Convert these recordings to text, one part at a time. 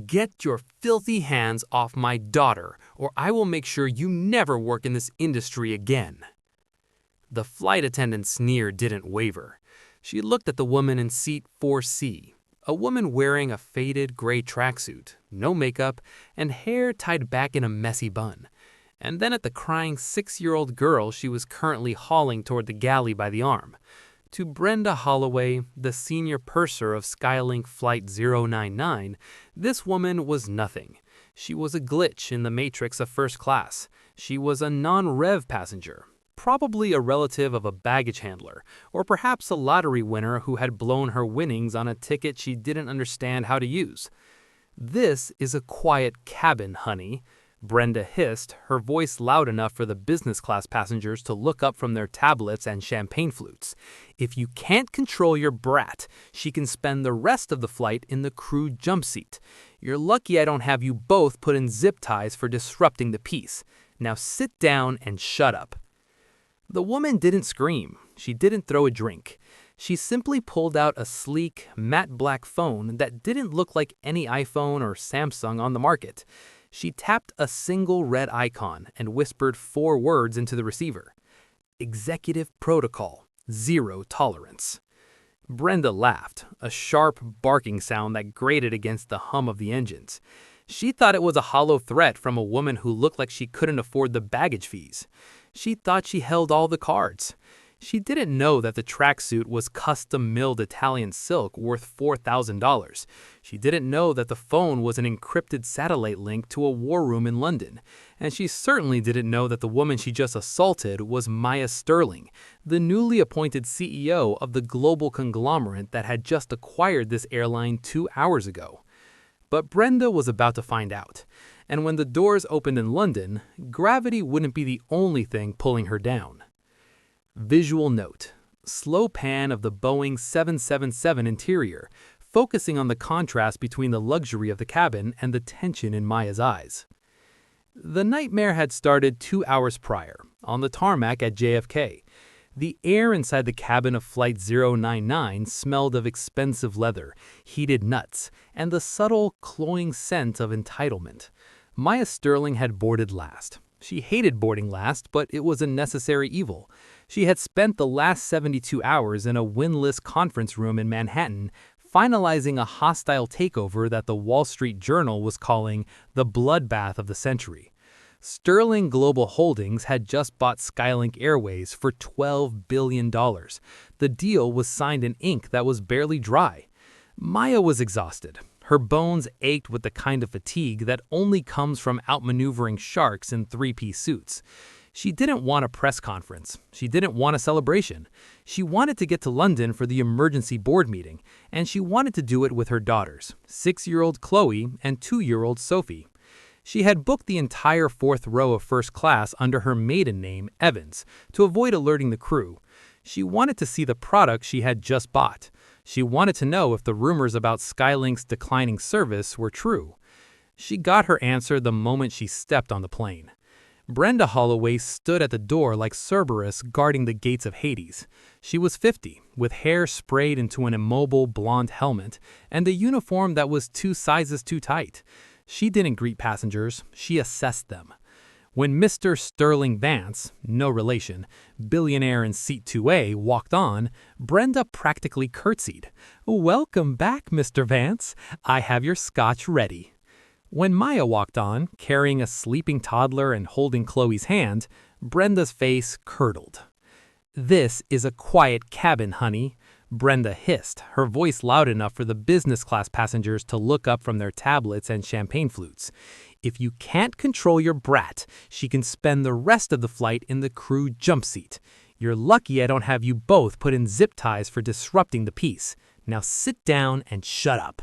"Get your filthy hands off my daughter, or I will make sure you never work in this industry again." The flight attendant's sneer didn't waver. She looked at the woman in seat 4C, a woman wearing a faded gray tracksuit, no makeup, and hair tied back in a messy bun, and then at the crying 6-year-old girl she was currently hauling toward the galley by the arm. To Brenda Halloway, the senior purser of Skylink Flight 099, this woman was nothing. She was a glitch in the matrix of first class. She was a non-rev passenger, probably a relative of a baggage handler, or perhaps a lottery winner who had blown her winnings on a ticket she didn't understand how to use. "This is a quiet cabin, honey," Brenda hissed, her voice loud enough for the business class passengers to look up from their tablets and champagne flutes. "If you can't control your brat, she can spend the rest of the flight in the crew jump seat. You're lucky I don't have you both put in zip ties for disrupting the peace. Now sit down and shut up." The woman didn't scream. She didn't throw a drink. She simply pulled out a sleek, matte black phone that didn't look like any iPhone or Samsung on the market. She tapped a single red icon and whispered 4 words into the receiver. "Executive protocol, 0 tolerance." Brenda laughed, a sharp barking sound that grated against the hum of the engines. She thought it was a hollow threat from a woman who looked like she couldn't afford the baggage fees. She thought she held all the cards. She didn't know that the tracksuit was custom-milled Italian silk worth $4,000. She didn't know that the phone was an encrypted satellite link to a war room in London. And she certainly didn't know that the woman she just assaulted was Maya Sterling, the newly appointed CEO of the global conglomerate that had just acquired this airline 2 hours ago. But Brenda was about to find out. And when the doors opened in London, gravity wouldn't be the only thing pulling her down. Visual note: slow pan of the Boeing 777 interior, focusing on the contrast between the luxury of the cabin and the tension in Maya's eyes. The nightmare had started 2 hours prior, on the tarmac at JFK. The air inside the cabin of Flight 099 smelled of expensive leather, heated nuts, and the subtle, cloying scent of entitlement. Maya Sterling had boarded last. She hated boarding last, but it was a necessary evil. She had spent the last 72 hours in a windless conference room in Manhattan, finalizing a hostile takeover that the Wall Street Journal was calling the bloodbath of the century. Sterling Global Holdings had just bought Skylink Airways for $12 billion. The deal was signed in ink that was barely dry. Maya was exhausted. Her bones ached with the kind of fatigue that only comes from outmaneuvering sharks in 3-piece suits. She didn't want a press conference. She didn't want a celebration. She wanted to get to London for the emergency board meeting, and she wanted to do it with her daughters, 6-year-old Chloe and 2-year-old Sophie. She had booked the entire 4th row of first class under her maiden name, Evans, to avoid alerting the crew. She wanted to see the product she had just bought. She wanted to know if the rumors about Skylink's declining service were true. She got her answer the moment she stepped on the plane. Brenda Halloway stood at the door like Cerberus guarding the gates of Hades. She was 50, with hair sprayed into an immobile blonde helmet and a uniform that was 2 sizes too tight. She didn't greet passengers, she assessed them. When Mr. Sterling Vance, no relation, billionaire in seat 2A, walked on, Brenda practically curtsied. "Welcome back, Mr. Vance. I have your scotch ready." When Maya walked on, carrying a sleeping toddler and holding Chloe's hand, Brenda's face curdled. "This is a quiet cabin, honey," Brenda hissed, her voice loud enough for the business class passengers to look up from their tablets and champagne flutes. "If you can't control your brat, she can spend the rest of the flight in the crew jump seat. You're lucky I don't have you both put in zip ties for disrupting the peace. Now sit down and shut up."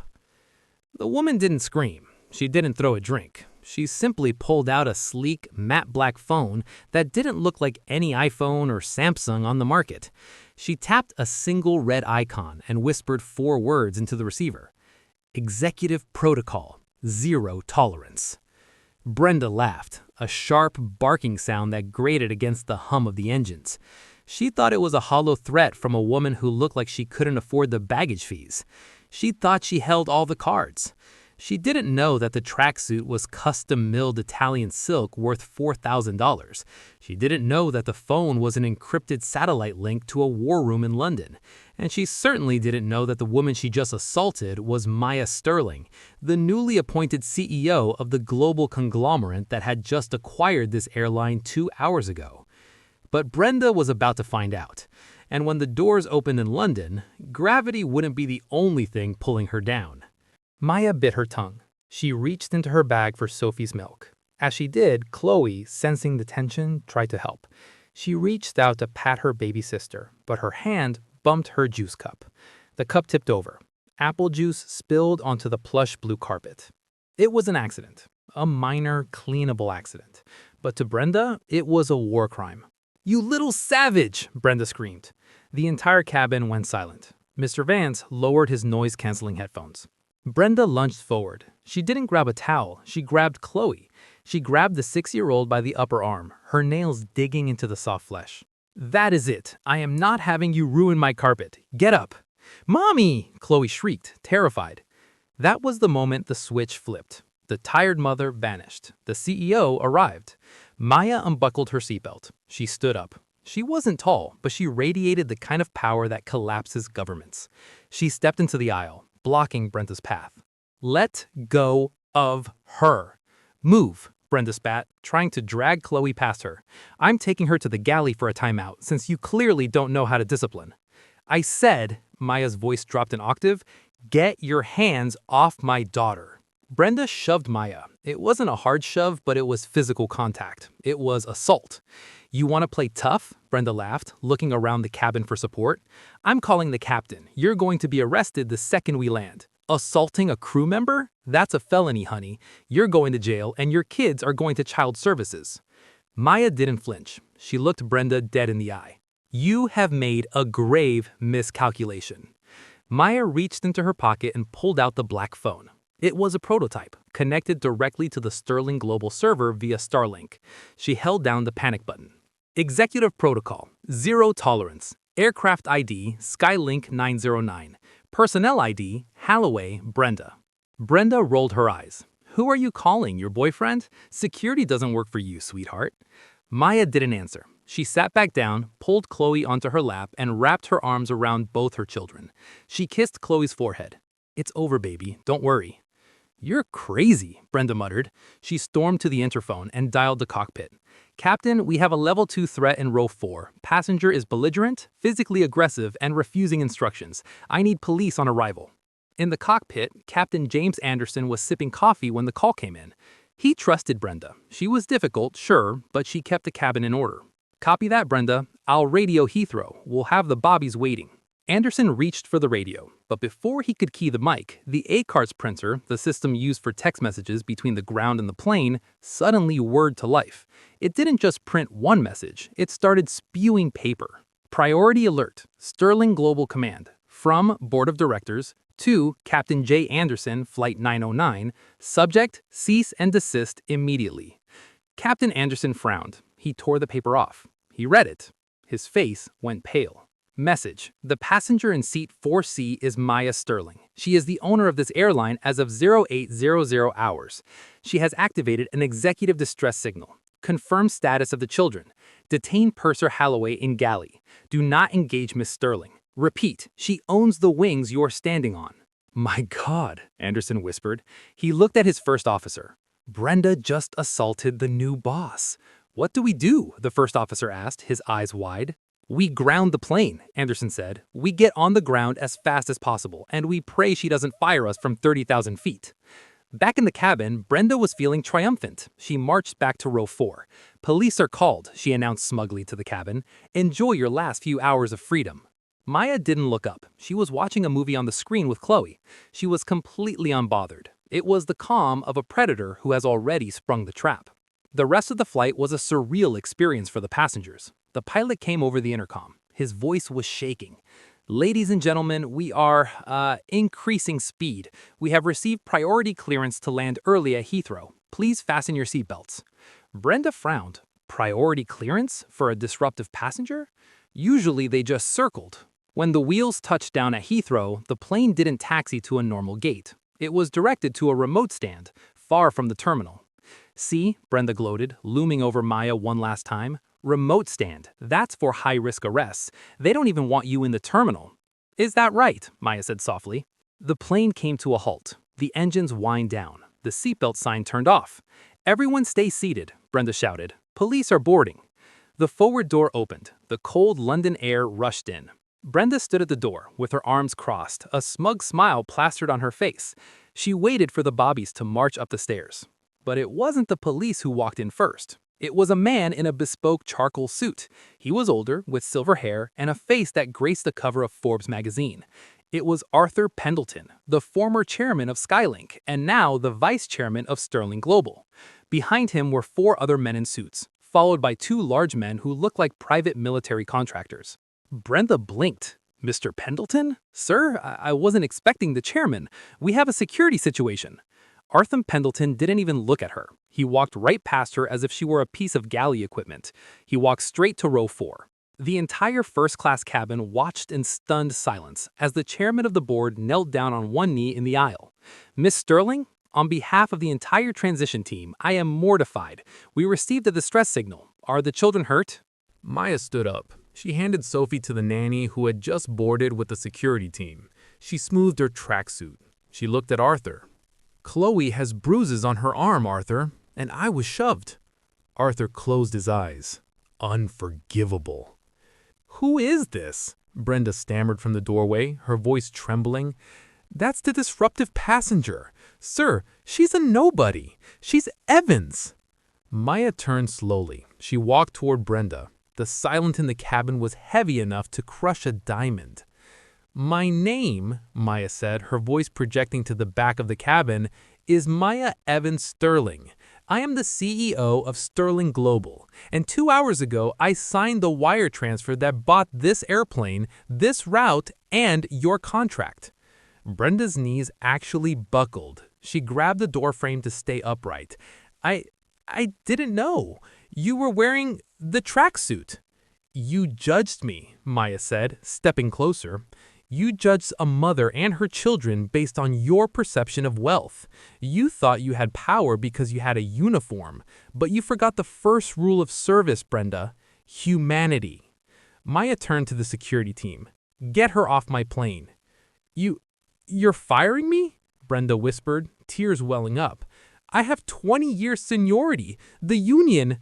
The woman didn't scream. She didn't throw a drink. She simply pulled out a sleek, matte black phone that didn't look like any iPhone or Samsung on the market. She tapped a single red icon and whispered 4 words into the receiver. "Executive protocol, 0 tolerance." Brenda laughed, a sharp, barking sound that grated against the hum of the engines. She thought it was a hollow threat from a woman who looked like she couldn't afford the baggage fees. She thought she held all the cards. She didn't know that the tracksuit was custom-milled Italian silk worth $4,000. She didn't know that the phone was an encrypted satellite link to a war room in London. And she certainly didn't know that the woman she just assaulted was Maya Sterling, the newly appointed CEO of the global conglomerate that had just acquired this airline 2 hours ago. But Brenda was about to find out. And when the doors opened in London, gravity wouldn't be the only thing pulling her down. Maya bit her tongue. She reached into her bag for Sophie's milk. As she did, Chloe, sensing the tension, tried to help. She reached out to pat her baby sister, but her hand bumped her juice cup. The cup tipped over. Apple juice spilled onto the plush blue carpet. It was an accident, a minor, cleanable accident. But to Brenda, it was a war crime. "You little savage!" Brenda screamed. The entire cabin went silent. Mr. Vance lowered his noise-canceling headphones. Brenda lunged forward. She didn't grab a towel, she grabbed Chloe. She grabbed the 6-year-old by the upper arm, her nails digging into the soft flesh. "That is it. I am not having you ruin my carpet. Get up." "Mommy!" Chloe shrieked, terrified. That was the moment the switch flipped. The tired mother vanished. The CEO arrived. Maya unbuckled her seatbelt. She stood up. She wasn't tall, but she radiated the kind of power that collapses governments. She stepped into the aisle, blocking Brenda's path. "Let go of her." "Move," Brenda spat, trying to drag Chloe past her. "I'm taking her to the galley for a timeout, since you clearly don't know how to discipline." "I said," Maya's voice dropped an octave, "get your hands off my daughter." Brenda shoved Maya. It wasn't a hard shove, but it was physical contact. It was assault. "You want to play tough?" Brenda laughed, looking around the cabin for support. "I'm calling the captain. You're going to be arrested the second we land." "Assaulting a crew member? That's a felony, honey. You're going to jail, and your kids are going to child services." Maya didn't flinch. She looked Brenda dead in the eye. "You have made a grave miscalculation." Maya reached into her pocket and pulled out the black phone. It was a prototype, connected directly to the Sterling Global server via Starlink. She held down the panic button. "Executive Protocol, Zero Tolerance, Aircraft ID, Skylink 909, Personnel ID, Halloway, Brenda." Brenda rolled her eyes. "Who are you calling, your boyfriend? Security doesn't work for you, sweetheart." Maya didn't answer. She sat back down, pulled Chloe onto her lap, and wrapped her arms around both her children. She kissed Chloe's forehead. "It's over, baby. Don't worry." "You're crazy," Brenda muttered. She stormed to the interphone and dialed the cockpit. "Captain, we have a level 2 threat in row 4. Passenger is belligerent, physically aggressive, and refusing instructions. I need police on arrival." In the cockpit, Captain James Anderson was sipping coffee when the call came in. He trusted Brenda. She was difficult, sure, but she kept the cabin in order. "Copy that, Brenda. I'll radio Heathrow. We'll have the bobbies waiting." Anderson reached for the radio, but before he could key the mic, the ACARS printer, the system used for text messages between the ground and the plane, suddenly whirred to life. It didn't just print one message, it started spewing paper. "Priority alert, Sterling Global Command. From Board of Directors to Captain J. Anderson, Flight 909, subject, cease and desist immediately." Captain Anderson frowned. He tore the paper off. He read it. His face went pale. Message: the passenger in seat 4C is Maya Sterling. She is the owner of this airline as of 0800 hours. She has activated an executive distress signal. Confirm status of the children. Detain Purser Halloway in galley. Do not engage Miss Sterling. Repeat, she owns the wings you're standing on. "My God," Anderson whispered. He looked at his first officer. "Brenda just assaulted the new boss." "What do we do?" the first officer asked, his eyes wide. "We ground the plane," Anderson said. "We get on the ground as fast as possible, and we pray she doesn't fire us from 30,000 feet." Back in the cabin, Brenda was feeling triumphant. She marched back to row 4. "Police are called," she announced smugly to the cabin. "Enjoy your last few hours of freedom." Maya didn't look up. She was watching a movie on the screen with Chloe. She was completely unbothered. It was the calm of a predator who has already sprung the trap. The rest of the flight was a surreal experience for the passengers. The pilot came over the intercom. His voice was shaking. "Ladies and gentlemen, we are, increasing speed. We have received priority clearance to land early at Heathrow. Please fasten your seatbelts." Brenda frowned. Priority clearance for a disruptive passenger? Usually they just circled. When the wheels touched down at Heathrow, the plane didn't taxi to a normal gate. It was directed to a remote stand, far from the terminal. "See," Brenda gloated, looming over Maya one last time. "Remote stand. That's for high-risk arrests. They don't even want you in the terminal." "Is that right?" Maya said softly. The plane came to a halt. The engines whined down. The seatbelt sign turned off. "Everyone stay seated," Brenda shouted. "Police are boarding." The forward door opened. The cold London air rushed in. Brenda stood at the door, with her arms crossed, a smug smile plastered on her face. She waited for the bobbies to march up the stairs. But it wasn't the police who walked in first. It was a man in a bespoke charcoal suit. He was older, with silver hair and a face that graced the cover of Forbes magazine. It was Arthur Pendleton, the former chairman of Skylink and now the vice chairman of Sterling Global. Behind him were 4 other men in suits, followed by 2 large men who looked like private military contractors. Brenda blinked. "Mr. Pendleton? Sir, I wasn't expecting the chairman. We have a security situation." Arthur Pendleton didn't even look at her. He walked right past her as if she were a piece of galley equipment. He walked straight to row 4. The entire first-class cabin watched in stunned silence as the chairman of the board knelt down on one knee in the aisle. "Miss Sterling, on behalf of the entire transition team, I am mortified. We received a distress signal. Are the children hurt?" Maya stood up. She handed Sophie to the nanny who had just boarded with the security team. She smoothed her tracksuit. She looked at Arthur. "Chloe has bruises on her arm, Arthur, and I was shoved." Arthur closed his eyes. Unforgivable. "Who is this?" Brenda stammered from the doorway, her voice trembling. "That's the disruptive passenger. Sir, she's a nobody. She's Evans." Maya turned slowly. She walked toward Brenda. The silence in the cabin was heavy enough to crush a diamond. "My name," Maya said, her voice projecting to the back of the cabin, "is Maya Evans Sterling. I am the CEO of Sterling Global, and 2 hours ago I signed the wire transfer that bought this airplane, this route, and your contract." Brenda's knees actually buckled. She grabbed the doorframe to stay upright. I didn't know. You were wearing the tracksuit." "You judged me," Maya said, stepping closer. "You judged a mother and her children based on your perception of wealth. You thought you had power because you had a uniform, but you forgot the first rule of service, Brenda: humanity." Maya turned to the security team. "Get her off my plane." You're firing me?" Brenda whispered, tears welling up. "I have 20 years seniority. The union—"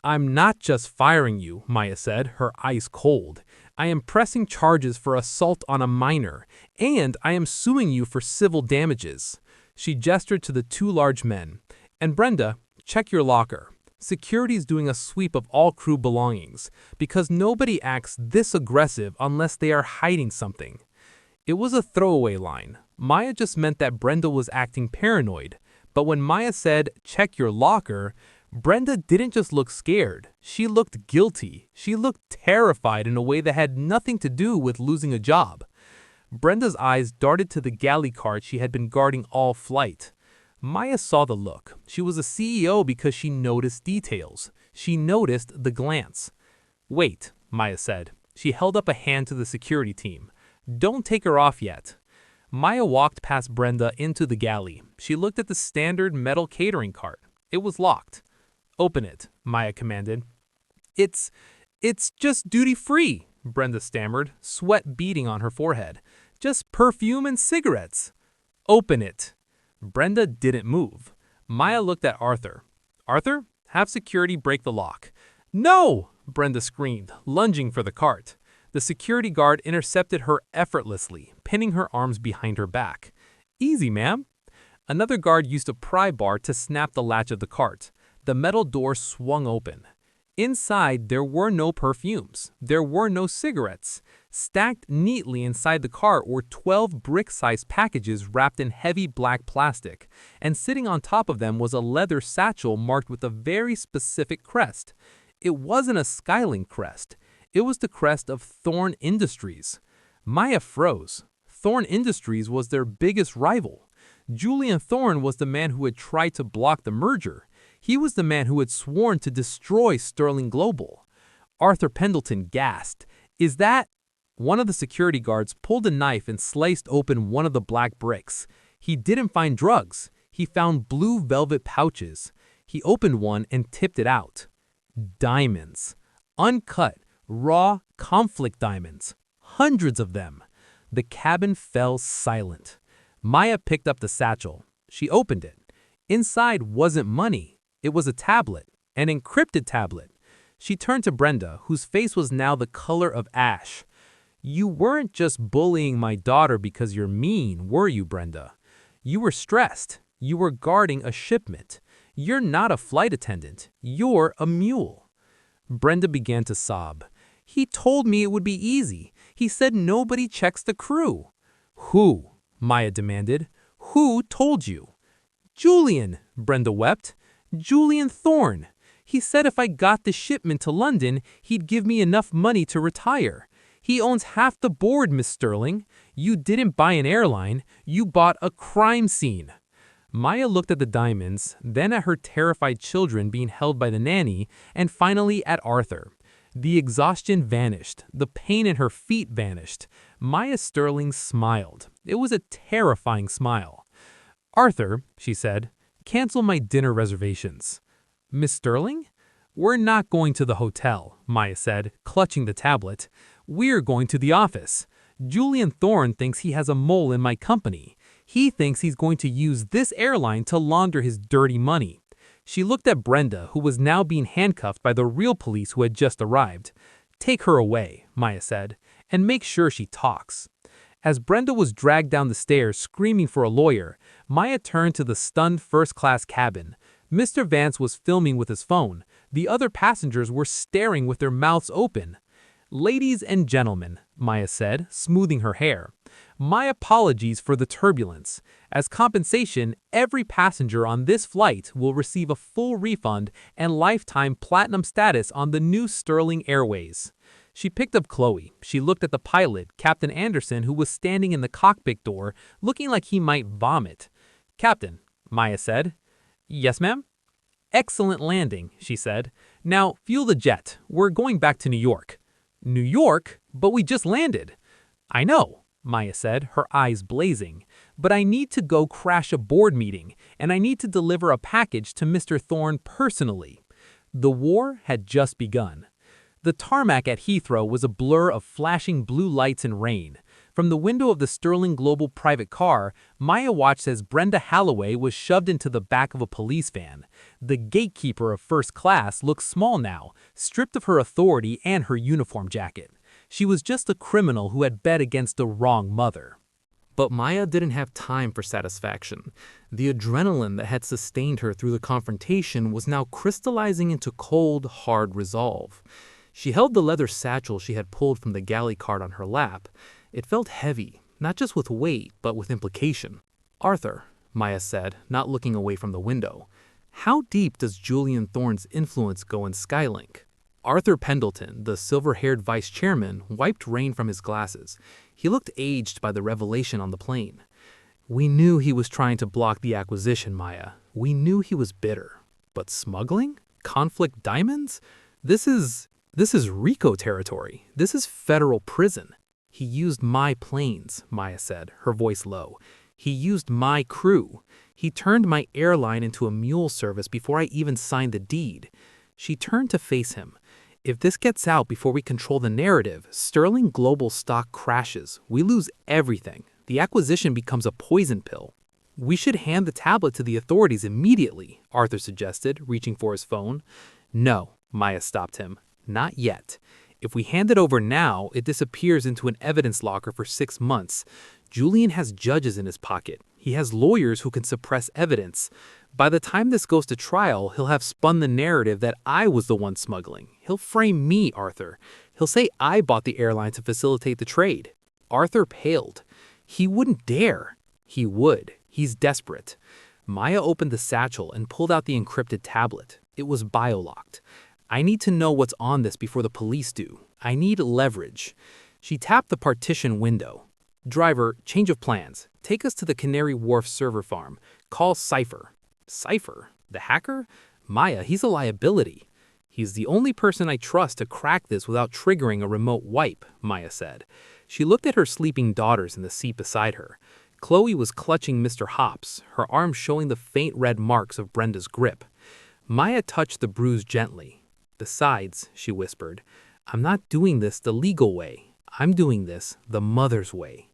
"I'm not just firing you," Maya said, her eyes cold. "I am pressing charges for assault on a minor, and I am suing you for civil damages." She gestured to the 2 large men. "And Brenda, check your locker. Security's doing a sweep of all crew belongings, because nobody acts this aggressive unless they are hiding something." It was a throwaway line. Maya just meant that Brenda was acting paranoid. But when Maya said, "check your locker," Brenda didn't just look scared. She looked guilty. She looked terrified in a way that had nothing to do with losing a job. Brenda's eyes darted to the galley cart she had been guarding all flight. Maya saw the look. She was a CEO because she noticed details. She noticed the glance. "Wait," Maya said. She held up a hand to the security team. "Don't take her off yet." Maya walked past Brenda into the galley. She looked at the standard metal catering cart. It was locked. "Open it," Maya commanded. It's just duty-free," Brenda stammered, sweat beading on her forehead. "Just perfume and cigarettes." "Open it." Brenda didn't move. Maya looked at Arthur. "Arthur, have security break the lock." "No!" Brenda screamed, lunging for the cart. The security guard intercepted her effortlessly, pinning her arms behind her back. "Easy, ma'am." Another guard used a pry bar to snap the latch of the cart. The metal door swung open. Inside, there were no perfumes. There were no cigarettes. Stacked neatly inside the cart were 12 brick-sized packages wrapped in heavy black plastic, and sitting on top of them was a leather satchel marked with a very specific crest. It wasn't a Skylink crest. It was the crest of Thorn Industries. Maya froze. Thorn Industries was their biggest rival. Julian Thorn was the man who had tried to block the merger. He was the man who had sworn to destroy Sterling Global. Arthur Pendleton gasped. "Is that—" One of the security guards pulled a knife and sliced open one of the black bricks. He didn't find drugs. He found blue velvet pouches. He opened one and tipped it out. Diamonds. Uncut, raw conflict diamonds. Hundreds of them. The cabin fell silent. Maya picked up the satchel. She opened it. Inside wasn't money. It was a tablet, an encrypted tablet. She turned to Brenda, whose face was now the color of ash. You weren't just bullying my daughter because you're mean, were you, Brenda? You were stressed. You were guarding a shipment. You're not a flight attendant. You're a mule. Brenda began to sob. He told me it would be easy. He said nobody checks the crew. Who? Maya demanded. Who told you? Julian, Brenda wept. Julian Thorne. He said if I got the shipment to London, he'd give me enough money to retire. He owns half the board, Miss Sterling. You didn't buy an airline. You bought a crime scene. Maya looked at the diamonds, then at her terrified children being held by the nanny, and finally at Arthur. The exhaustion vanished. The pain in her feet vanished. Maya Sterling smiled. It was a terrifying smile. Arthur, she said, cancel my dinner reservations. Miss Sterling? We're not going to the hotel, Maya said, clutching the tablet. We're going to the office. Julian Thorne thinks he has a mole in my company. He thinks he's going to use this airline to launder his dirty money. She looked at Brenda, who was now being handcuffed by the real police who had just arrived. Take her away, Maya said, and make sure she talks. As Brenda was dragged down the stairs screaming for a lawyer, Maya turned to the stunned first-class cabin. Mr. Vance was filming with his phone. The other passengers were staring with their mouths open. Ladies and gentlemen, Maya said, smoothing her hair. My apologies for the turbulence. As compensation, every passenger on this flight will receive a full refund and lifetime platinum status on the new Sterling Airways. She picked up Chloe. She looked at the pilot, Captain Anderson, who was standing in the cockpit door, looking like he might vomit. Captain, Maya said. Yes, ma'am? Excellent landing, she said. Now, fuel the jet. We're going back to New York. New York? But we just landed. I know, Maya said, her eyes blazing. But I need to go crash a board meeting, and I need to deliver a package to Mr. Thorne personally. The war had just begun. The tarmac at Heathrow was a blur of flashing blue lights and rain. From the window of the Sterling Global private car, Maya watched as Brenda Halloway was shoved into the back of a police van. The gatekeeper of first class looked small now, stripped of her authority and her uniform jacket. She was just a criminal who had bet against the wrong mother. But Maya didn't have time for satisfaction. The adrenaline that had sustained her through the confrontation was now crystallizing into cold, hard resolve. She held the leather satchel she had pulled from the galley cart on her lap. It felt heavy, not just with weight, but with implication. Arthur, Maya said, not looking away from the window. How deep does Julian Thorne's influence go in Skylink? Arthur Pendleton, the silver-haired vice chairman, wiped rain from his glasses. He looked aged by the revelation on the plane. We knew he was trying to block the acquisition, Maya. We knew he was bitter. But smuggling? Conflict diamonds? This is RICO territory. This is federal prison. He used my planes, Maya said, her voice low. He used my crew. He turned my airline into a mule service before I even signed the deed. She turned to face him. If this gets out before we control the narrative, Sterling Global stock crashes. We lose everything. The acquisition becomes a poison pill. We should hand the tablet to the authorities immediately, Arthur suggested, reaching for his phone. No, Maya stopped him. Not yet. If we hand it over now, it disappears into an evidence locker for 6 months. Julian has judges in his pocket. He has lawyers who can suppress evidence. By the time this goes to trial, he'll have spun the narrative that I was the one smuggling. He'll frame me, Arthur. He'll say I bought the airline to facilitate the trade. Arthur paled. He wouldn't dare. He would. He's desperate. Maya opened the satchel and pulled out the encrypted tablet. It was biolocked. I need to know what's on this before the police do. I need leverage. She tapped the partition window. Driver, change of plans. Take us to the Canary Wharf server farm. Call Cypher. Cypher? The hacker? Maya, he's a liability. He's the only person I trust to crack this without triggering a remote wipe, Maya said. She looked at her sleeping daughters in the seat beside her. Chloe was clutching Mr. Hops, her arm showing the faint red marks of Brenda's grip. Maya touched the bruise gently. "Besides," she whispered, "I'm not doing this the legal way. I'm doing this the mother's way."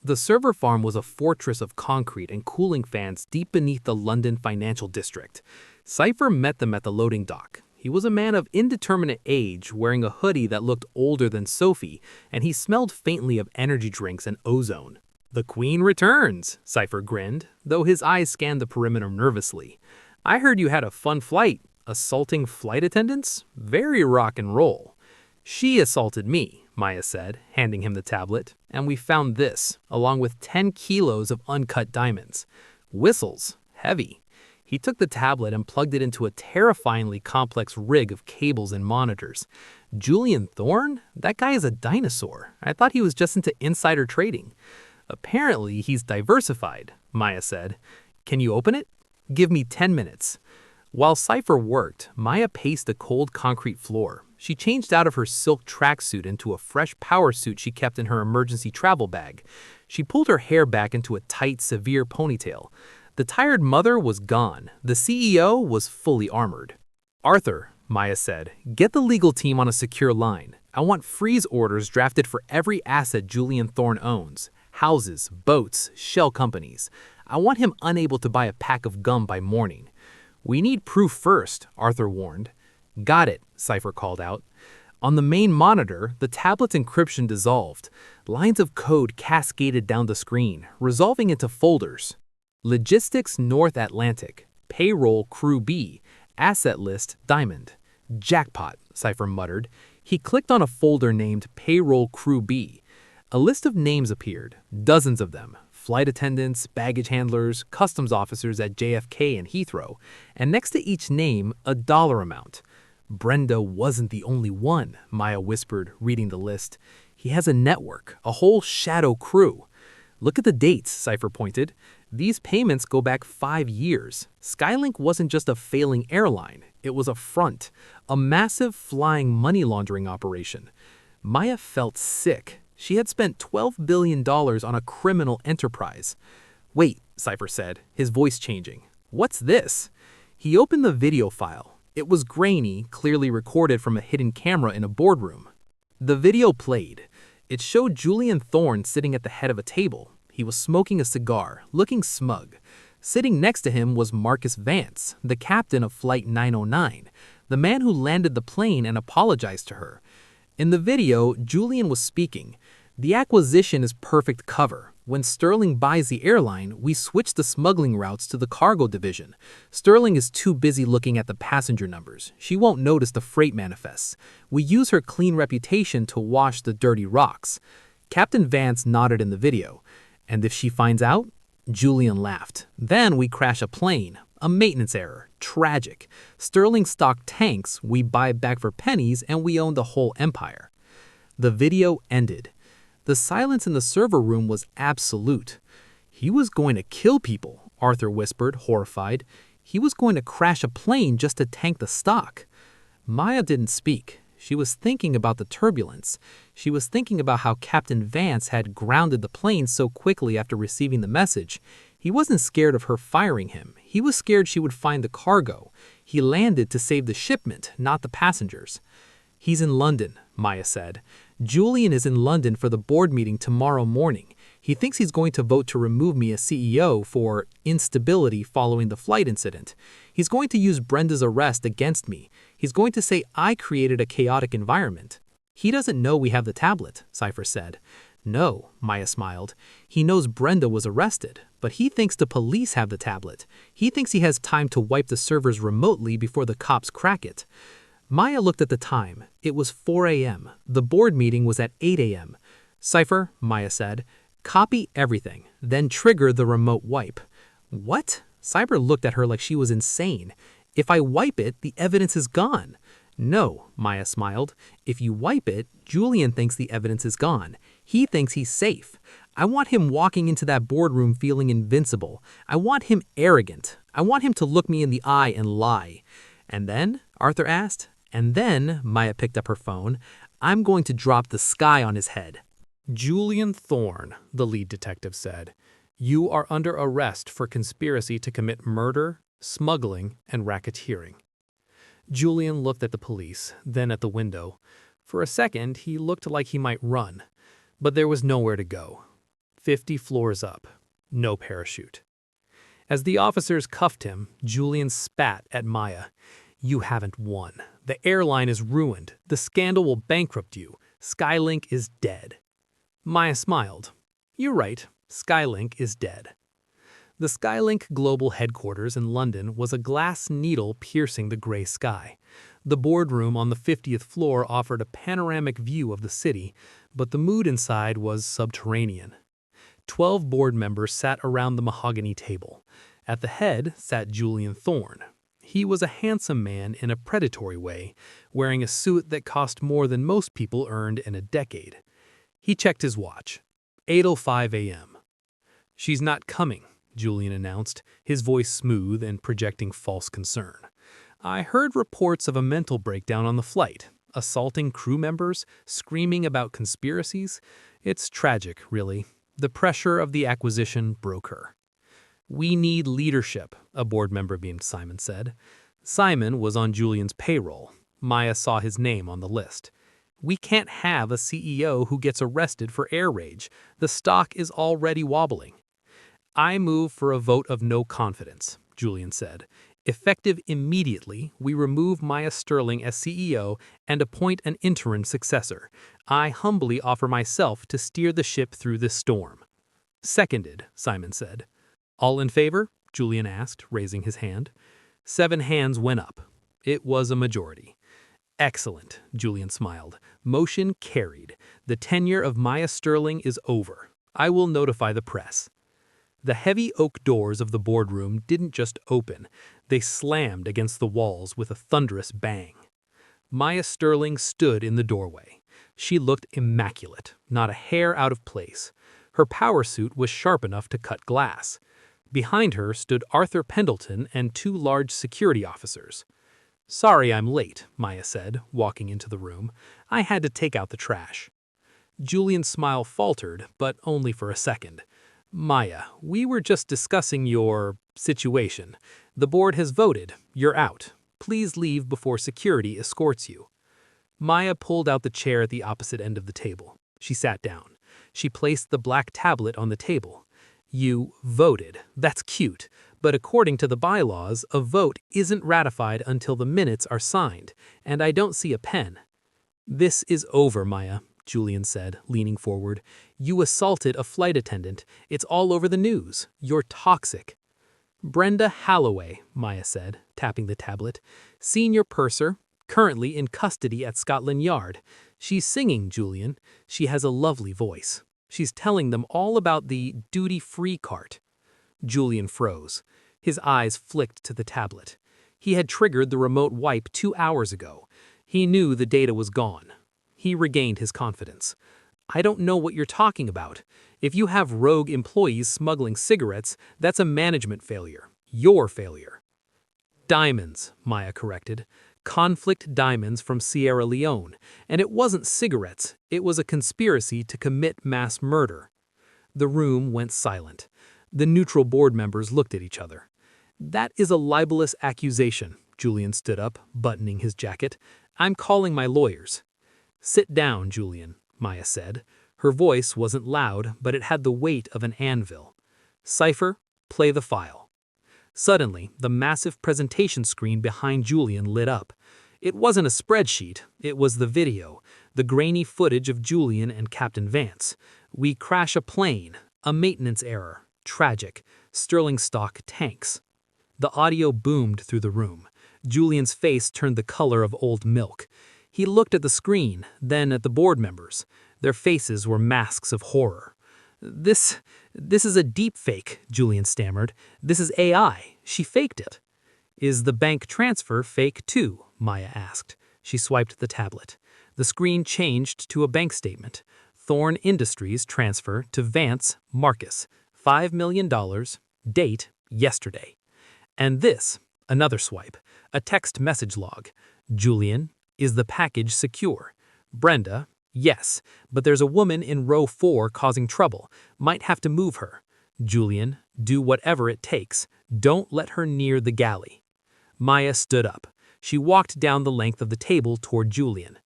The server farm was a fortress of concrete and cooling fans deep beneath the London financial district. Cypher met them at the loading dock. He was a man of indeterminate age, wearing a hoodie that looked older than Sophie, and he smelled faintly of energy drinks and ozone. "The Queen returns," Cypher grinned, though his eyes scanned the perimeter nervously. "I heard you had a fun flight. Assaulting flight attendants? Very rock and roll." "She assaulted me," Maya said, handing him the tablet, "and we found this, along with 10 kilos of uncut diamonds. Whistles. Heavy." He took the tablet and plugged it into a terrifyingly complex rig of cables and monitors. "Julian Thorne? That guy is a dinosaur. I thought he was just into insider trading." "Apparently, he's diversified," Maya said. "Can you open it?" "Give me 10 minutes." While Cypher worked, Maya paced the cold concrete floor. She changed out of her silk tracksuit into a fresh power suit she kept in her emergency travel bag. She pulled her hair back into a tight, severe ponytail. The tired mother was gone. The CEO was fully armored. "Arthur," Maya said, "get the legal team on a secure line. I want freeze orders drafted for every asset Julian Thorne owns. Houses, boats, shell companies. I want him unable to buy a pack of gum by morning." "We need proof first," Arthur warned. "Got it," Cypher called out. On the main monitor, the tablet's encryption dissolved. Lines of code cascaded down the screen, resolving into folders. Logistics North Atlantic, Payroll Crew B, Asset List Diamond. "Jackpot," Cypher muttered. He clicked on a folder named Payroll Crew B. A list of names appeared, dozens of them. Flight attendants, baggage handlers, customs officers at JFK and Heathrow, and next to each name, a dollar amount. "Brenda wasn't the only one," Maya whispered, reading the list. "He has a network, a whole shadow crew." "Look at the dates," Cypher pointed. "These payments go back 5 years. Skylink wasn't just a failing airline, it was a front, a massive flying money laundering operation." Maya felt sick. She had spent $12 billion on a criminal enterprise. "Wait," Cypher said, his voice changing. "What's this?" He opened the video file. It was grainy, clearly recorded from a hidden camera in a boardroom. The video played. It showed Julian Thorne sitting at the head of a table. He was smoking a cigar, looking smug. Sitting next to him was Marcus Vance, the captain of Flight 909, the man who landed the plane and apologized to her. In the video, Julian was speaking. "The acquisition is perfect cover. When Sterling buys the airline, we switch the smuggling routes to the cargo division. Sterling is too busy looking at the passenger numbers. She won't notice the freight manifests. We use her clean reputation to wash the dirty rocks." Captain Vance nodded in the video. "And if she finds out?" Julian laughed. "Then we crash a plane. A maintenance error. Tragic. Sterling stocked tanks, we buy back for pennies, and we own the whole empire." The video ended. The silence in the server room was absolute. "He was going to kill people," Arthur whispered, horrified. "He was going to crash a plane just to tank the stock." Maya didn't speak. She was thinking about the turbulence. She was thinking about how Captain Vance had grounded the plane so quickly after receiving the message. He wasn't scared of her firing him. He was scared she would find the cargo. He landed to save the shipment, not the passengers. "He's in London," Maya said. "Julian is in London for the board meeting tomorrow morning. He thinks he's going to vote to remove me as CEO for instability following the flight incident. He's going to use Brenda's arrest against me. He's going to say I created a chaotic environment." "He doesn't know we have the tablet," Cypher said. "No," Maya smiled. "He knows Brenda was arrested, but he thinks the police have the tablet. He thinks he has time to wipe the servers remotely before the cops crack it." Maya looked at the time. It was 4 a.m. The board meeting was at 8 a.m. "Cypher," Maya said, "copy everything, then trigger the remote wipe." "What?" Cypher looked at her like she was insane. "If I wipe it, the evidence is gone." "No," Maya smiled. "If you wipe it, Julian thinks the evidence is gone. He thinks he's safe. I want him walking into that boardroom feeling invincible. I want him arrogant. I want him to look me in the eye and lie." "And then?" Arthur asked. "And then," Maya picked up her phone, "I'm going to drop the sky on his head." "Julian Thorne," the lead detective said. You are under arrest for conspiracy to commit murder, smuggling, and racketeering. Julian looked at the police, then at the window. For a second, he looked like he might run, but there was nowhere to go. 50 floors up, no parachute. As the officers cuffed him, Julian spat at Maya. You haven't won. The airline is ruined. The scandal will bankrupt you. Skylink is dead. Maya smiled. You're right. Skylink is dead. The Skylink global headquarters in London was a glass needle piercing the gray sky. The boardroom on the 50th floor offered a panoramic view of the city, but the mood inside was subterranean. 12 board members sat around the mahogany table. At the head sat Julian Thorne. He was a handsome man in a predatory way, wearing a suit that cost more than most people earned in a decade. He checked his watch. 8:05 a.m. She's not coming, Julian announced, his voice smooth and projecting false concern. I heard reports of a mental breakdown on the flight, assaulting crew members, screaming about conspiracies. It's tragic, really. The pressure of the acquisition broke her. We need leadership, a board member named Simon said. Simon was on Julian's payroll. Maya saw his name on the list. We can't have a CEO who gets arrested for air rage. The stock is already wobbling. I move for a vote of no confidence, Julian said. Effective immediately, we remove Maya Sterling as CEO and appoint an interim successor. I humbly offer myself to steer the ship through this storm. Seconded, Simon said. All in favor? Julian asked, raising his hand. 7 hands went up. It was a majority. Excellent, Julian smiled. Motion carried. The tenure of Maya Sterling is over. I will notify the press. The heavy oak doors of the boardroom didn't just open, they slammed against the walls with a thunderous bang. Maya Sterling stood in the doorway. She looked immaculate, not a hair out of place. Her power suit was sharp enough to cut glass. Behind her stood Arthur Pendleton and 2 large security officers. Sorry I'm late, Maya said, walking into the room. I had to take out the trash. Julian's smile faltered, but only for a second. Maya, we were just discussing your situation. The board has voted. You're out. Please leave before security escorts you. Maya pulled out the chair at the opposite end of the table. She sat down. She placed the black tablet on the table. You voted. That's cute. But according to the bylaws, a vote isn't ratified until the minutes are signed, and I don't see a pen. This is over, Maya, Julian said, leaning forward. You assaulted a flight attendant. It's all over the news. You're toxic. Brenda Halloway, Maya said, tapping the tablet. Senior Purser, currently in custody at Scotland Yard. She's singing, Julian. She has a lovely voice. She's telling them all about the duty-free cart. Julian froze. His eyes flicked to the tablet. He had triggered the remote wipe 2 hours ago. He knew the data was gone. He regained his confidence. I don't know what you're talking about. If you have rogue employees smuggling cigarettes, that's a management failure. Your failure. Diamonds, Maya corrected. Conflict diamonds from Sierra Leone. And it wasn't cigarettes. It was a conspiracy to commit mass murder. The room went silent. The neutral board members looked at each other. That is a libelous accusation, Julian stood up, buttoning his jacket. I'm calling my lawyers. Sit down, Julian, Maya said. Her voice wasn't loud, but it had the weight of an anvil. Cipher, play the file. Suddenly, the massive presentation screen behind Julian lit up. It wasn't a spreadsheet, it was the video, the grainy footage of Julian and Captain Vance. We crash a plane, a maintenance error, tragic, Sterling stock tanks. The audio boomed through the room. Julian's face turned the color of old milk. He looked at the screen, then at the board members. Their faces were masks of horror. This is a deep fake, Julian stammered. This is AI. She faked it. Is the bank transfer fake too? Maya asked. She swiped the tablet. The screen changed to a bank statement. Thorne Industries transfer to Vance Marcus. $5 million. Date, yesterday. And this, another swipe, a text message log. Julian, is the package secure? Brenda, yes, but there's a woman in row 4 causing trouble. Might have to move her. Julian, do whatever it takes. Don't let her near the galley. Maya stood up. She walked down the length of the table toward Julian.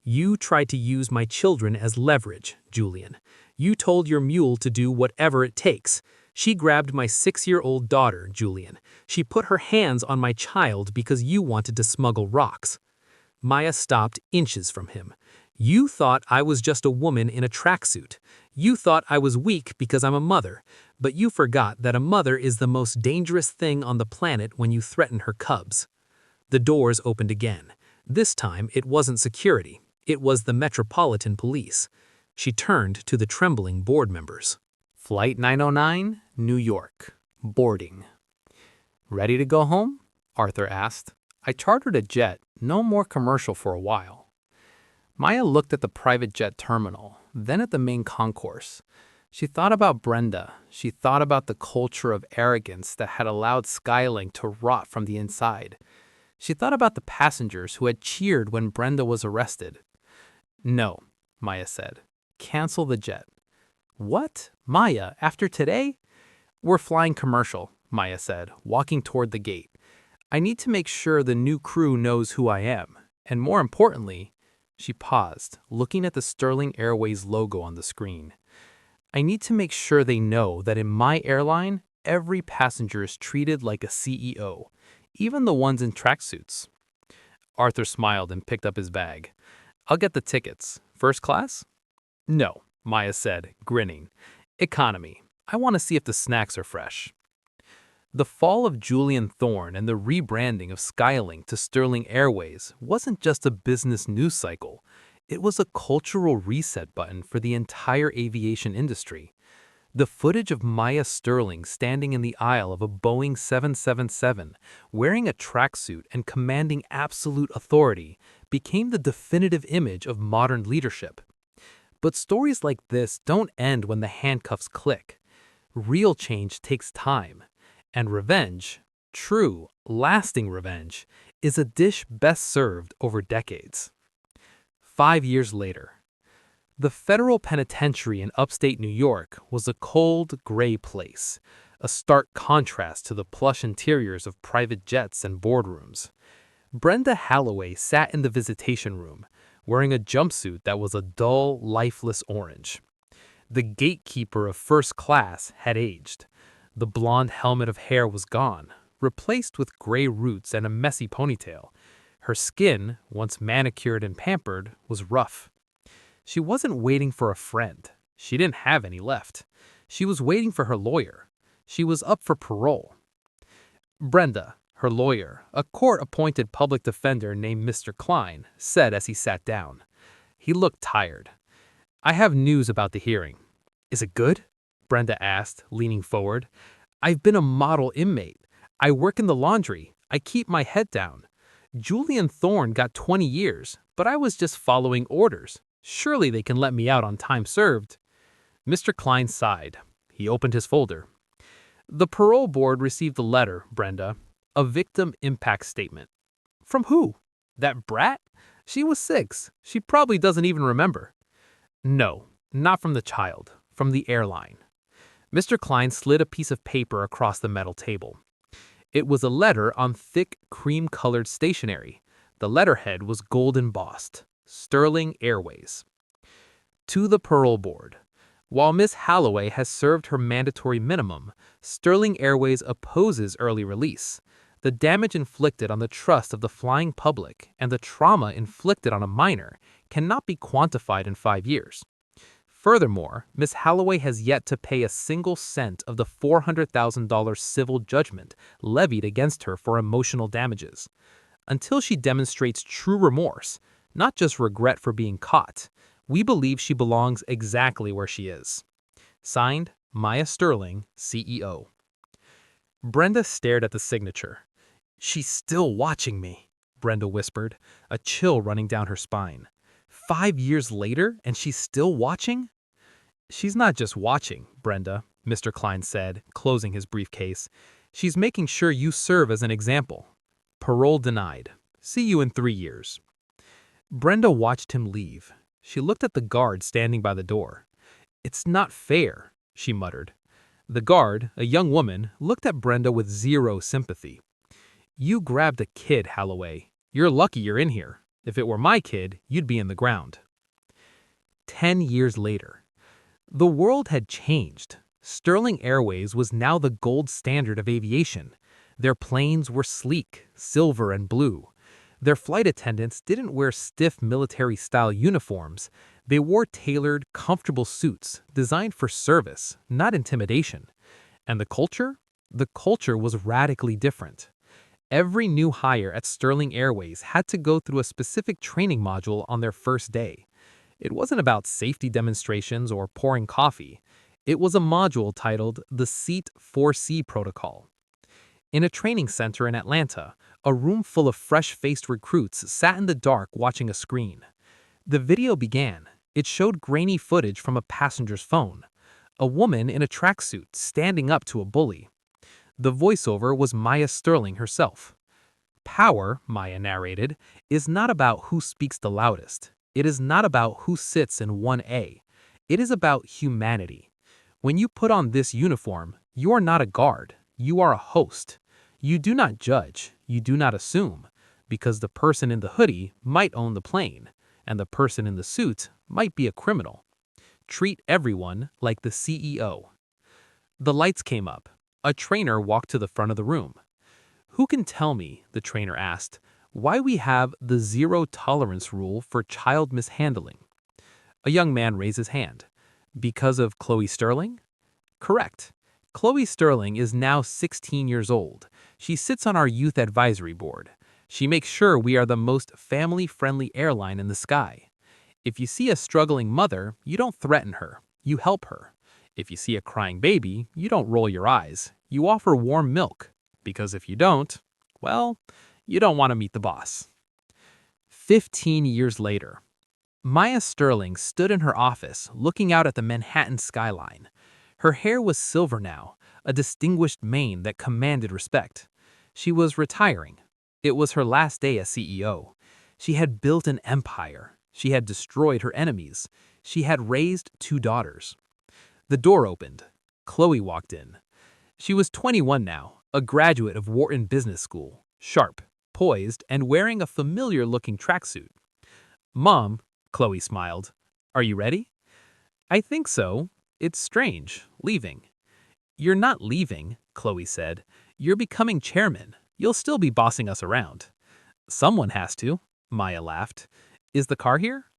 You tried to use my children as leverage, Julian. You told your mule to do whatever it takes. She grabbed my 6-year-old daughter, Julian. She put her hands on my child because you wanted to smuggle rocks. Maya stopped inches from him. You thought I was just a woman in a tracksuit. You thought I was weak because I'm a mother, but you forgot that a mother is the most dangerous thing on the planet when you threaten her cubs. The doors opened again. This time it wasn't security. It was the Metropolitan Police. She turned to the trembling board members. Flight 909, New York. Boarding. Ready to go home? Arthur asked. I chartered a jet, no more commercial for a while. Maya looked at the private jet terminal, then at the main concourse. She thought about Brenda. She thought about the culture of arrogance that had allowed Skylink to rot from the inside. She thought about the passengers who had cheered when Brenda was arrested. No, Maya said. Cancel the jet. What? Maya, after today? We're flying commercial, Maya said, walking toward the gate. I need to make sure the new crew knows who I am. And more importantly, she paused, looking at the Sterling Airways logo on the screen. I need to make sure they know that in my airline, every passenger is treated like a CEO, even the ones in tracksuits. Arthur smiled and picked up his bag. I'll get the tickets. First class? No, Maya said, grinning. Economy. I want to see if the snacks are fresh. The fall of Julian Thorne and the rebranding of Skylink to Sterling Airways wasn't just a business news cycle. It was a cultural reset button for the entire aviation industry. The footage of Maya Sterling standing in the aisle of a Boeing 777, wearing a tracksuit and commanding absolute authority, became the definitive image of modern leadership. But stories like this don't end when the handcuffs click. Real change takes time. And revenge, true, lasting revenge, is a dish best served over decades. 5 years later, the federal penitentiary in upstate New York was a cold, gray place, a stark contrast to the plush interiors of private jets and boardrooms. Brenda Halloway sat in the visitation room, wearing a jumpsuit that was a dull, lifeless orange. The gatekeeper of first class had aged. The blonde helmet of hair was gone, replaced with gray roots and a messy ponytail. Her skin, once manicured and pampered, was rough. She wasn't waiting for a friend. She didn't have any left. She was waiting for her lawyer. She was up for parole. Brenda, her lawyer, a court-appointed public defender named Mr. Klein, said as he sat down. He looked tired. I have news about the hearing. Is it good? Brenda asked, leaning forward. I've been a model inmate. I work in the laundry. I keep my head down. Julian Thorne got 20 years, but I was just following orders. Surely they can let me out on time served. Mr. Klein sighed. He opened his folder. The parole board received a letter, Brenda. A victim impact statement. From who? That brat? She was 6. She probably doesn't even remember. No, not from the child. From the airline. Mr. Klein slid a piece of paper across the metal table. It was a letter on thick, cream-colored stationery. The letterhead was gold embossed. Sterling Airways. To the parole board. While Miss Halloway has served her mandatory minimum, Sterling Airways opposes early release. The damage inflicted on the trust of the flying public and the trauma inflicted on a minor cannot be quantified in 5 years. Furthermore, Miss Halloway has yet to pay a single cent of the $400,000 civil judgment levied against her for emotional damages. Until she demonstrates true remorse, not just regret for being caught, we believe she belongs exactly where she is. Signed, Maya Sterling, CEO. Brenda stared at the signature. She's still watching me, Brenda whispered, a chill running down her spine. 5 years later, and she's still watching? She's not just watching, Brenda, Mr. Klein said, closing his briefcase. She's making sure you serve as an example. Parole denied. See you in 3 years. Brenda watched him leave. She looked at the guard standing by the door. It's not fair, she muttered. The guard, a young woman, looked at Brenda with zero sympathy. "You grabbed a kid, Halloway. You're lucky you're in here. If it were my kid, you'd be in the ground." 10 years later. The world had changed. Sterling Airways was now the gold standard of aviation. Their planes were sleek, silver and blue. Their flight attendants didn't wear stiff military-style uniforms. They wore tailored, comfortable suits designed for service, not intimidation. And the culture? The culture was radically different. Every new hire at Sterling Airways had to go through a specific training module on their first day. It wasn't about safety demonstrations or pouring coffee. It was a module titled the Seat 4C Protocol. In a training center in Atlanta, a room full of fresh-faced recruits sat in the dark watching a screen. The video began. It showed grainy footage from a passenger's phone. A woman in a tracksuit standing up to a bully. The voiceover was Maya Sterling herself. "Power," Maya narrated, "is not about who speaks the loudest. It is not about who sits in 1A. It is about humanity. When you put on this uniform, you are not a guard. You are a host. You do not judge. You do not assume. Because the person in the hoodie might own the plane, and the person in the suit might be a criminal. Treat everyone like the CEO." The lights came up. A trainer walked to the front of the room. "Who can tell me," the trainer asked, "why we have the zero-tolerance rule for child mishandling?" A young man raised his hand. "Because of Chloe Sterling?" "Correct. Chloe Sterling is now 16 years old. She sits on our youth advisory board. She makes sure we are the most family-friendly airline in the sky. If you see a struggling mother, you don't threaten her. You help her. If you see a crying baby, you don't roll your eyes. You offer warm milk. Because if you don't, well, you don't want to meet the boss." 15 years later. Maya Sterling stood in her office looking out at the Manhattan skyline. Her hair was silver now, a distinguished mane that commanded respect. She was retiring. It was her last day as CEO. She had built an empire. She had destroyed her enemies. She had raised 2 daughters. The door opened. Chloe walked in. She was 21 now, a graduate of Wharton Business School, sharp, poised, and wearing a familiar-looking tracksuit. "Mom," Chloe smiled, "are you ready?" "I think so. It's strange, leaving." "You're not leaving," Chloe said. "You're becoming chairman. You'll still be bossing us around." "Someone has to," Maya laughed. "Is the car here?"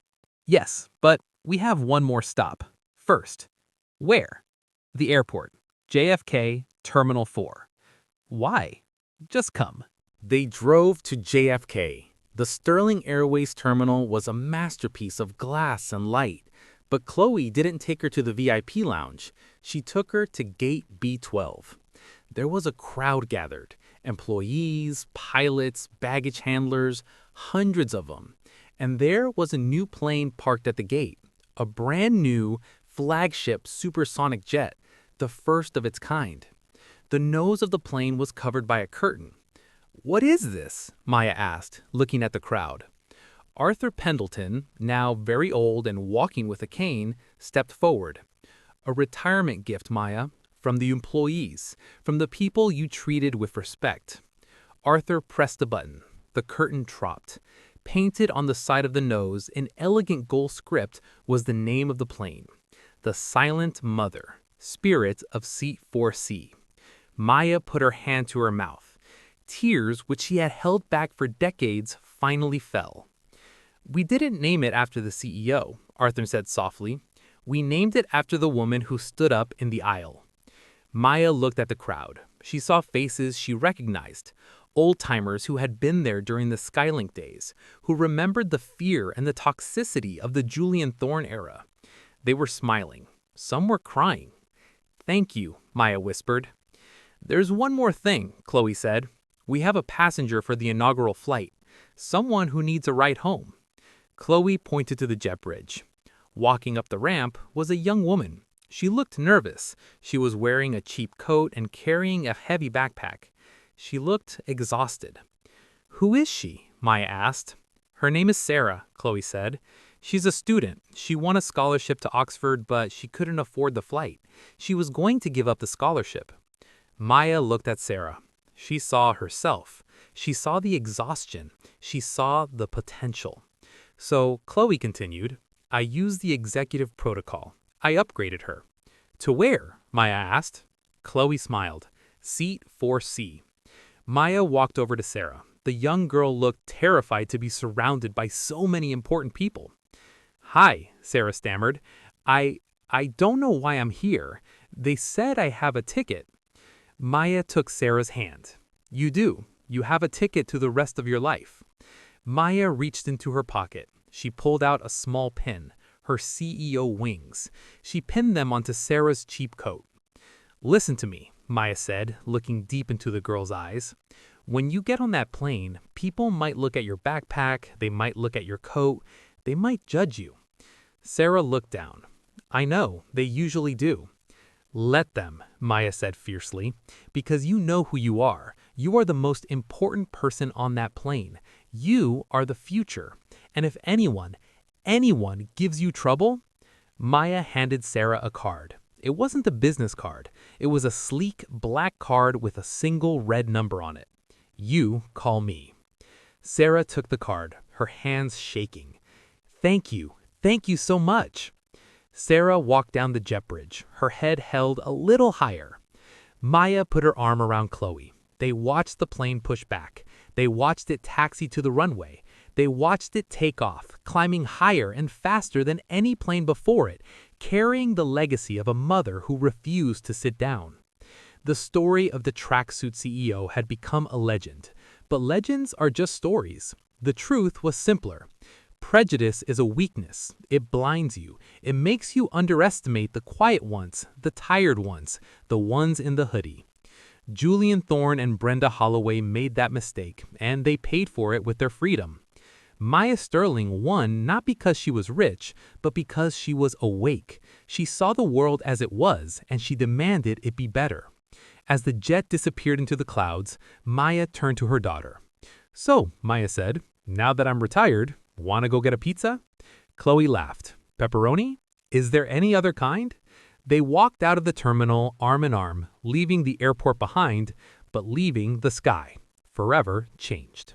"Yes, but we have one more stop. First." "Where?" "The airport. JFK, Terminal 4. "Why?" "Just come." They drove to JFK. The Sterling Airways terminal was a masterpiece of glass and light, but Chloe didn't take her to the VIP lounge. She took her to gate B12. There was a crowd gathered, employees, pilots, baggage handlers, hundreds of them. And there was a new plane parked at the gate, a brand new flagship supersonic jet, the first of its kind. The nose of the plane was covered by a curtain. "What is this?" Maya asked, looking at the crowd. Arthur Pendleton, now very old and walking with a cane, stepped forward. "A retirement gift, Maya, from the employees, from the people you treated with respect." Arthur pressed a button. The curtain dropped. Painted on the side of the nose in elegant gold script was the name of the plane. The Silent Mother, Spirit of Seat 4C. Maya put her hand to her mouth. Tears, which she had held back for decades, finally fell. "We didn't name it after the CEO," Arthur said softly. "We named it after the woman who stood up in the aisle." Maya looked at the crowd. She saw faces she recognized. Old-timers who had been there during the Skylink days, who remembered the fear and the toxicity of the Julian Thorne era. They were smiling. Some were crying. "Thank you," Maya whispered. "There's one more thing," Chloe said. "We have a passenger for the inaugural flight, someone who needs a ride home." Chloe pointed to the jet bridge. Walking up the ramp was a young woman. She looked nervous. She was wearing a cheap coat and carrying a heavy backpack. She looked exhausted. "Who is she?" Maya asked. "Her name is Sarah," Chloe said. She's a student. She won a scholarship to Oxford, but she couldn't afford the flight. She was going to give up the scholarship. Maya looked at Sarah. She saw herself. She saw the exhaustion. She saw the potential. So Chloe continued, I used the executive protocol. I upgraded her. To where? Maya asked. Chloe smiled. Seat 4C. Maya walked over to Sarah. The young girl looked terrified to be surrounded by so many important people. Hi, Sarah stammered. I don't know why I'm here. They said I have a ticket. Maya took Sarah's hand. You do. You have a ticket to the rest of your life. Maya reached into her pocket. She pulled out a small pin, her CEO wings. She pinned them onto Sarah's cheap coat. Listen to me, Maya said, looking deep into the girl's eyes. When you get on that plane, people might look at your backpack, they might look at your coat, they might judge you. Sarah looked down. I know, they usually do. Let them, Maya said fiercely, because you know who you are. You are the most important person on that plane. You are the future. And if anyone gives you trouble, Maya handed Sarah a card. It wasn't a business card. It was a sleek black card with a single red number on it. You call me. Sarah took the card, her hands shaking. Thank you so much. Sarah walked down the jet bridge, her head held a little higher. Maya put her arm around Chloe. They watched the plane push back. They watched it taxi to the runway. They watched it take off, climbing higher and faster than any plane before it, carrying the legacy of a mother who refused to sit down. The story of the Tracksuit CEO had become a legend, but legends are just stories. The truth was simpler. Prejudice is a weakness. It blinds you. It makes you underestimate the quiet ones, the tired ones, the ones in the hoodie. Julian Thorne and Brenda Halloway made that mistake, and they paid for it with their freedom. Maya Sterling won not because she was rich, but because she was awake. She saw the world as it was, and she demanded it be better. As the jet disappeared into the clouds, Maya turned to her daughter. So, Maya said, now that I'm retired, want to go get a pizza? Chloe laughed. Pepperoni? Is there any other kind? They walked out of the terminal arm in arm, leaving the airport behind, but leaving the sky, forever changed.